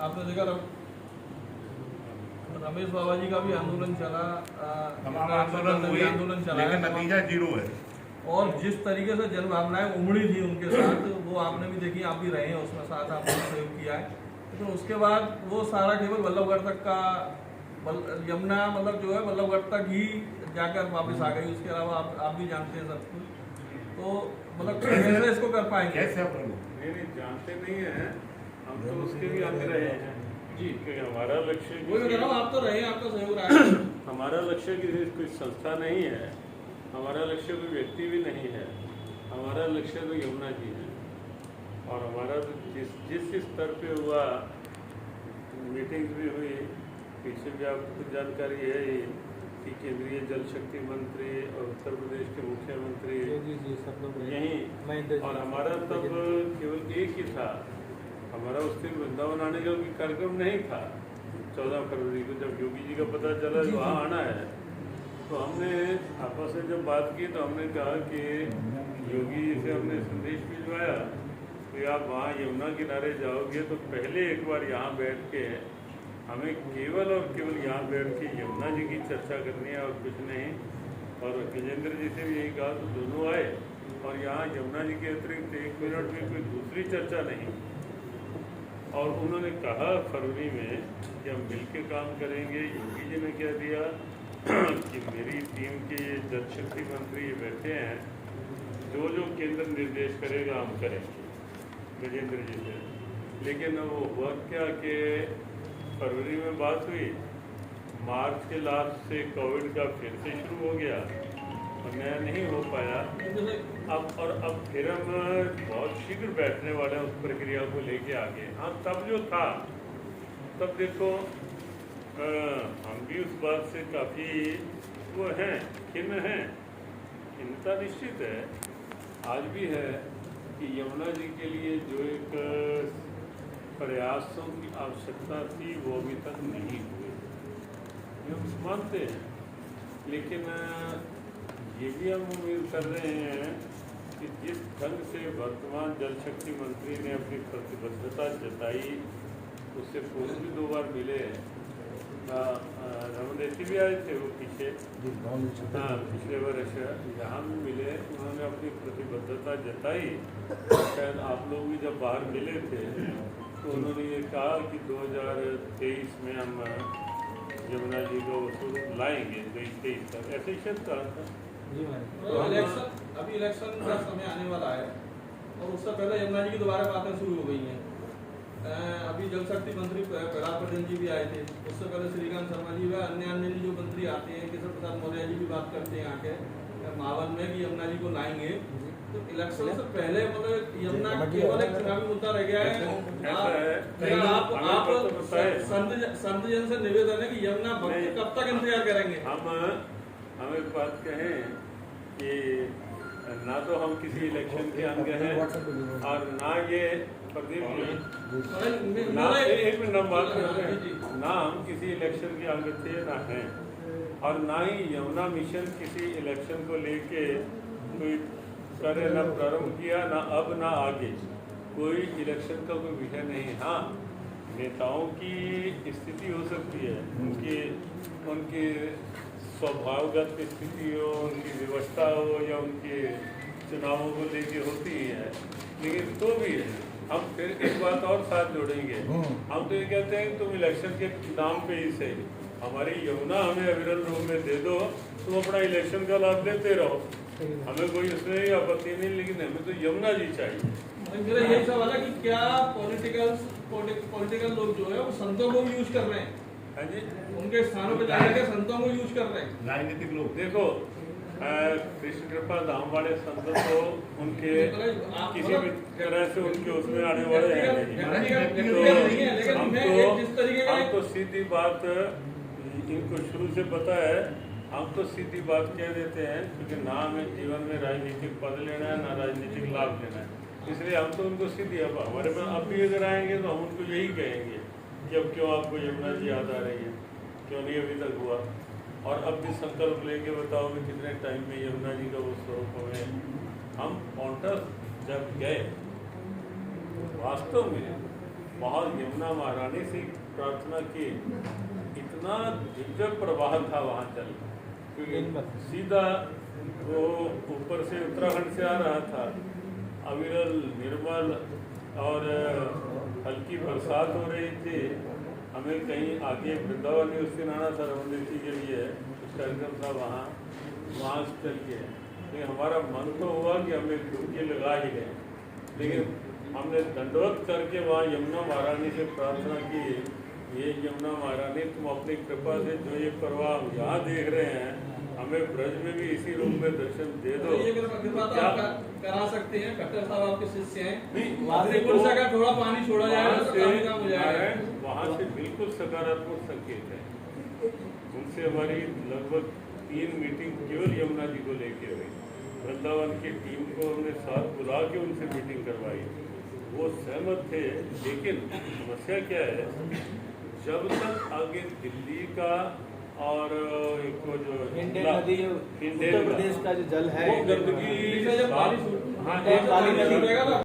आपने देखा रमेश बाबा जी का भी आंदोलन चला, आंदोलन चला, लेकिन नतीजा जीरो है। और जिस तरीके से जन भावनाएं उमड़ी थी उनके साथ, वो आपने भी देखी, आप भी रहे हैं उसमें, साथ आपने सहयोग किया है। लेकिन तो उसके बाद वो सारा केवल बल्लभगढ़ तक का, यमुना मतलब जो है बल्लभगढ़ तक ही जाकर वापस आ गई। उसके अलावा आप भी जानते हैं सब कुछ। तो मतलब कैसे इसको कर पाएंगे? कैसे आप नहीं जानते नहीं है, हम तो उसके भी आगे रहे हैं जी। क्योंकि हमारा लक्ष्य, वही मैं कह रहा हूँ, आप तो रहे हैं, आपका सहयोग रहा है। हमारा लक्ष्य किसी कोई संस्था नहीं है, हमारा लक्ष्य कोई व्यक्ति भी नहीं है, हमारा लक्ष्य तो यमुना जी है। और हमारा तो जिस स्तर पे हुआ, मीटिंग्स भी हुई, पीछे भी आपको कुछ जानकारी है ही कि केंद्रीय जल शक्ति मंत्री और उत्तर प्रदेश के मुख्यमंत्री यहीं, और हमारा तब केवल एक ही था, हमारा उस दिन वृंदावन आने का कोई कार्यक्रम नहीं था। 14 फरवरी को जब योगी जी का पता चला वहाँ आना है, तो हमने आपस में जब बात की तो हमने कहा कि योगी जी से हमने संदेश भिजवाया कि आप वहाँ यमुना किनारे जाओगे तो पहले एक बार यहाँ बैठ के हमें केवल और केवल यहाँ बैठ के यमुना जी की चर्चा करनी है और कुछ नहीं। और विजेंद्र जी से भी यही कहा, तो दोनों आए और यहाँ यमुना जी के अतिरिक्त 1 मिनट में कोई दूसरी चर्चा नहीं। और उन्होंने कहा फरवरी में कि हम मिल के काम करेंगे। योगी जी ने क्या दिया कि मेरी टीम के ये जल शक्ति मंत्री ये बैठे हैं, जो जो केंद्र निर्देश करेगा हम करेंगे विजेंद्र जी से। लेकिन वो हुआ क्या कि फरवरी में बात हुई, मार्च के लास्ट से कोविड का फिर से शुरू हो गया और नया नहीं हो पाया। अब फिर हम बहुत शीघ्र बैठने वाले हैं उस प्रक्रिया को लेके आगे। हाँ, तब जो था, तब देखो हम भी उस बात से काफ़ी वो हैं, खिन्न हैं। चिंता निश्चित है, आज भी है कि यमुना जी के लिए जो एक प्रयासों की आवश्यकता थी वो अभी तक नहीं हुई, ये हम मानते हैं। लेकिन ये भी हम उम्मीद कर रहे हैं कि जिस ढंग से वर्तमान जल शक्ति मंत्री ने अपनी प्रतिबद्धता जताई, उससे पूर्व भी 2 बार मिले। रमनेती भी आए थे वो पीछे, हाँ पिछले वर्ष यहाँ भी मिले, उन्होंने अपनी प्रतिबद्धता जताई। शायद आप लोग भी जब बाहर मिले थे तो उन्होंने ये कहा कि 2023 में हम यमुना जी को स्वरूप लाएंगे, 2023 तक, ऐसे ही शायद कहा था। अभी इलेक्शन का समय आने वाला है और उससे पहले यमुना जी की दोबारा बातें शुरू हो गई हैं। अभी जल शक्ति मंत्री प्रहलाद पटेल जी भी आए थे, उससे पहले श्रीकांत शर्मा जी व अन्य जो मंत्री आते हैं, किशोर प्रसाद मौर्य जी भी बात करते हैं आके मावन में कि यमुना जी को लाएंगे। तो इलेक्शन से पहले मतलब यमुना केवल एक चुनावी मुद्दा रह गया है। आप संत जन से निवेदन है कि यमुना भक्त कब तक इंतजार करेंगे? हम एक बात कहें कि ना तो हम किसी इलेक्शन के अंग हैं और ना ये प्रदीप जी, ना एक मिनट बात करते हैं, ना हम किसी इलेक्शन के अंग थे ना हैं, और ना ही यमुना मिशन किसी इलेक्शन को लेके कोई कार्य न प्रारंभ किया, ना अब ना आगे कोई इलेक्शन का कोई विषय नहीं। हाँ, नेताओं की स्थिति हो सकती है, उनकी स्वभावगत स्थिति हो, उनकी व्यवस्था हो या उनके चुनावों को लेके होती है, लेकिन तो भी हम फिर एक बात और साथ जोड़ेंगे। हम तो ये कहते हैं तुम इलेक्शन के नाम पे ही सही हमारी यमुना हमें अविरल रूप में दे दो, तुम अपना इलेक्शन का लाभ लेते रहो, हमें कोई उसमें आपत्ति नहीं, लेकिन हमें तो यमुना जी चाहिए। मेरा यही सवाल है कि क्या पॉलिटिकल लोग जो है वो संतों को यूज कर रहे हैं? हाँ जी, उनके स्थानों पे जाकर के संतों को यूज कर रहे हैं राजनीतिक लोग। देखो कृष्ण कृपा धाम वाले संत तो उनके किसी भी तरह से उनके उसमें आने वाले हैं नहीं। हम तो सीधी बात, इनको शुरू से पता है, हम तो सीधी बात कह देते हैं क्योंकि ना हमें जीवन में राजनीतिक पद लेना है ना राजनीतिक लाभ लेना है, इसलिए हम तो उनको सीधी, अब हमारे पास अब भी अगर आएंगे तो हम उनको यही कहेंगे कि अब क्यों आपको यमुना जी याद आ रही है, क्यों नहीं अभी तक हुआ, और अब भी संकल्प लेके बताओ कि कितने टाइम में यमुना जी का वो स्वरूप हमें। हम पॉन्टस जब गए वास्तव में बहुत यमुना महारानी से प्रार्थना की। इतना दिव्य प्रवाह था वहाँ जल, क्योंकि सीधा वो ऊपर से उत्तराखंड से आ रहा था, अविरल निर्मल, और हल्की बरसात हो रही थी। हमें कहीं आगे वृंदावन में उस दिन आना था रमनदीप के लिए, कुछ कार्यक्रम था वहाँ से चल के, लेकिन हमारा मन तो हुआ कि हमें डुबकी लगा ही गए, लेकिन हमने दंडवत करके वहाँ यमुना महारानी से प्रार्थना की, ये यमुना महारानी तुम अपनी कृपा से जो ये प्रवाह यहाँ देख रहे हैं, हमें ब्रज में भी इसी रूप में दर्शन दे दो। ये कृपा तो आप करा सकते हैं, खट्टर साहब आपके शिष्य हैं, वहाँ से थोड़ा पानी छोड़ा जाएगा तो काम हो जाएगा। वहाँ से बिल्कुल सकारात्मक संकेत है। उनसे हमारी लगभग 3 मीटिंग केवल यमुना जी को लेके हुई। वृंदावन की टीम को हमने साथ बुला के उनसे मीटिंग करवाई, वो सहमत थे। लेकिन समस्या क्या है, जब तक आगे दिल्ली का और एक वो जो उत्तर प्रदेश का जो जल है, वो गंदगी, जब बारिश हाँ, नदी